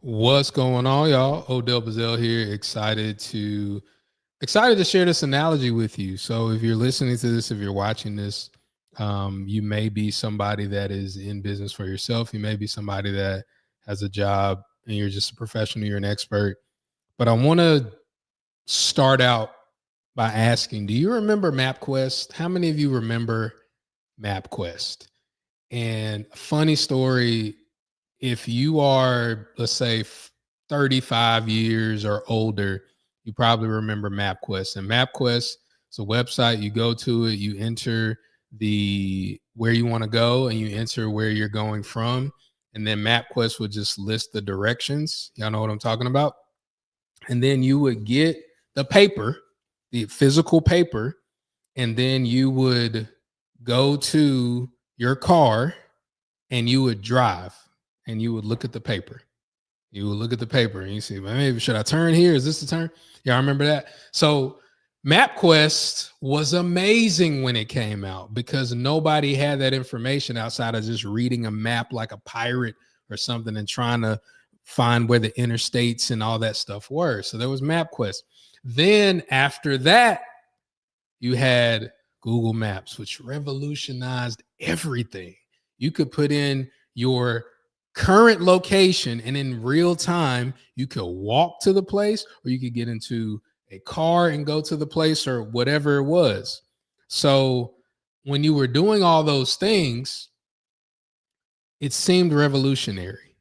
What's going on, y'all? Odell Bazell here. Excited to share this analogy with you. So, if you're listening to this, if you're watching this, you may be somebody that is in business for yourself. You may be somebody that has a job and you're just a professional. You're an expert. But I want to start out by asking: do you remember MapQuest? How many of you remember MapQuest? And funny story, if you are, let's say, 35 years or older, you probably remember MapQuest. And MapQuest is a website. You go to it, you enter the where you want to go, and you enter where you're going from. And then MapQuest would just list the directions. Y'all know what I'm talking about? And then you would get the paper, the physical paper, and then you would go to your car and you would drive and you would look at the paper. You would look at the paper and you see, well, maybe should I turn here? Is this the turn? Yeah, I remember that. So MapQuest was amazing when it came out because nobody had that information outside of just reading a map like a pirate or something and trying to find where the interstates and all that stuff were. So there was MapQuest. Then after that, you had Google Maps, which revolutionized everything. You could put in your current location and in real time, you could walk to the place or you could get into a car and go to the place or whatever it was. So when you were doing all those things, it seemed revolutionary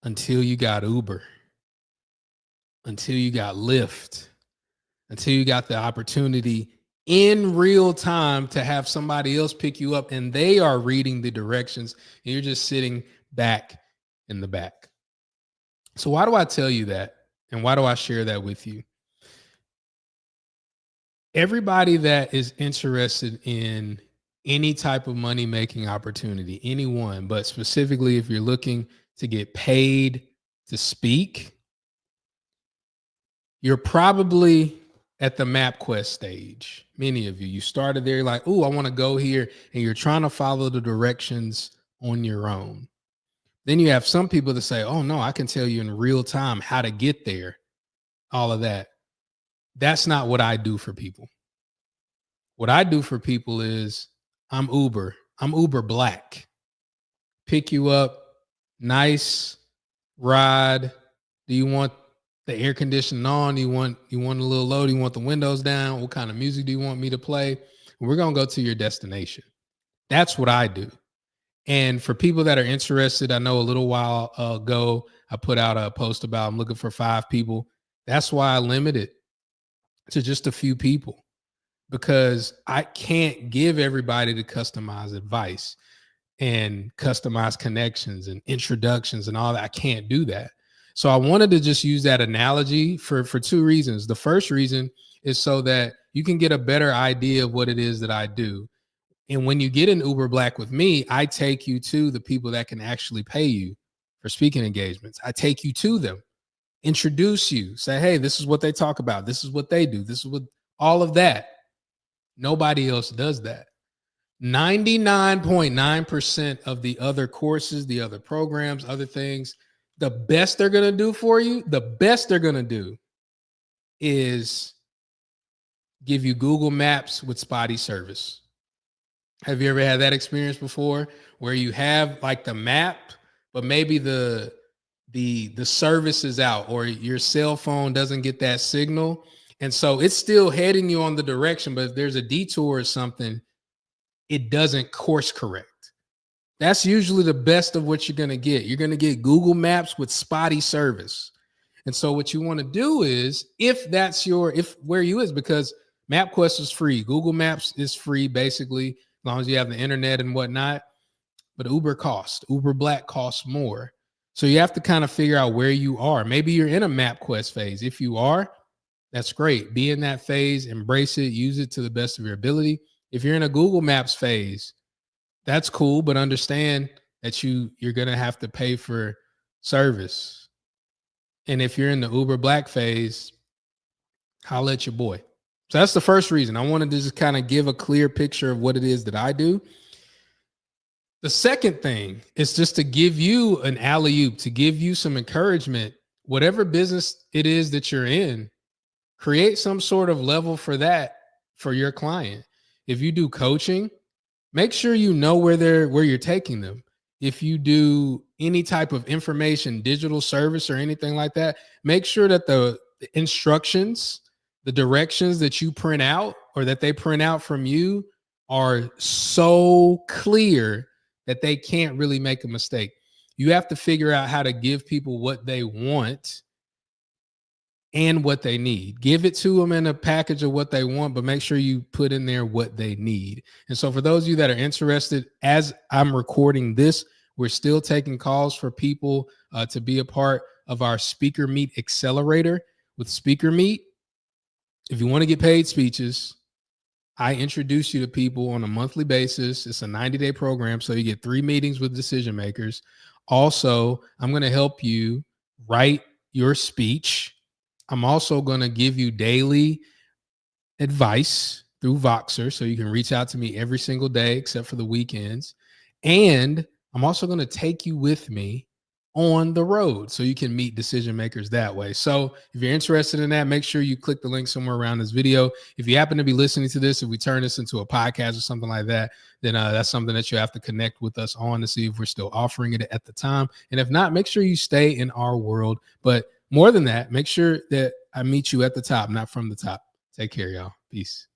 until you got Uber, until you got Lyft, until you got the opportunity in real time to have somebody else pick you up and they are reading the directions and you're just sitting back in the back. So why do I tell you that? And why do I share that with you? Everybody that is interested in any type of money making opportunity, anyone, but specifically if you're looking to get paid to speak, you're probably at the MapQuest stage. Many of you started there like, oh, I want to go here. And you're trying to follow the directions on your own. Then you have some people that say, oh, no, I can tell you in real time how to get there. All of that. That's not what I do for people. What I do for people is I'm Uber Black. Pick you up, nice ride. Do you want the air conditioning on? Do you want a little low? Do you want the windows down? What kind of music do you want me to play? We're going to go to your destination. That's what I do. And for people that are interested, I know a little while ago, I put out a post about I'm looking for 5 people. That's why I limit it to just a few people, because I can't give everybody the customized advice and customized connections and introductions and all that. I can't do that. So I wanted to just use that analogy for 2 reasons. The first reason is so that you can get a better idea of what it is that I do. And when you get in Uber Black with me, I take you to the people that can actually pay you for speaking engagements. I take you to them, introduce you, say, hey, this is what they talk about. This is what they do. This is what all of that. Nobody else does that. 99.9% of the other courses, the other programs, other things, the best they're going to do for you, the best they're going to do is give you Google Maps with spotty service. Have you ever had that experience before where you have like the map, but maybe the service is out or your cell phone doesn't get that signal? And so it's still heading you on the direction, but if there's a detour or something, it doesn't course correct. That's usually the best of what you're going to get. You're going to get Google Maps with spotty service. And so what you want to do is, if where you is, because MapQuest is free. Google Maps is free, basically, as long as you have the internet and whatnot. But Uber Black costs more. So you have to kind of figure out where you are. Maybe you're in a MapQuest phase. If you are, that's great. Be in that phase, embrace it, use it to the best of your ability. If you're in a Google Maps phase, that's cool, but understand that you're going to have to pay for service. And if you're in the Uber Black phase, holla at your boy. So that's the first reason. I wanted to just kind of give a clear picture of what it is that I do. The second thing is just to give you an alley-oop, to give you some encouragement. Whatever business it is that you're in, create some sort of level for that for your client. If you do coaching, make sure you know where you're taking them. If you do any type of information, digital service or anything like that, make sure that the instructions, the directions that you print out or that they print out from you are so clear that they can't really make a mistake. You have to figure out how to give people what they want and what they need. Give it to them in a package of what they want, but make sure you put in there what they need. And so for those of you that are interested, as I'm recording this, we're still taking calls for people to be a part of our Speaker Meet Accelerator. With Speaker Meet, if you want to get paid speeches, I introduce you to people on a monthly basis. It's a 90-day program, so you get 3 meetings with decision makers. Also, I'm going to help you write your speech. I'm also going to give you daily advice through Voxer, so you can reach out to me every single day except for the weekends. And I'm also going to take you with me on the road so you can meet decision makers that way. So if you're interested in that, make sure you click the link somewhere around this video. If you happen to be listening to this, if we turn this into a podcast or something like that, then that's something that you have to connect with us on to see if we're still offering it at the time. And if not, make sure you stay in our world. But more than that, make sure that I meet you at the top, not from the top. Take care, y'all. Peace.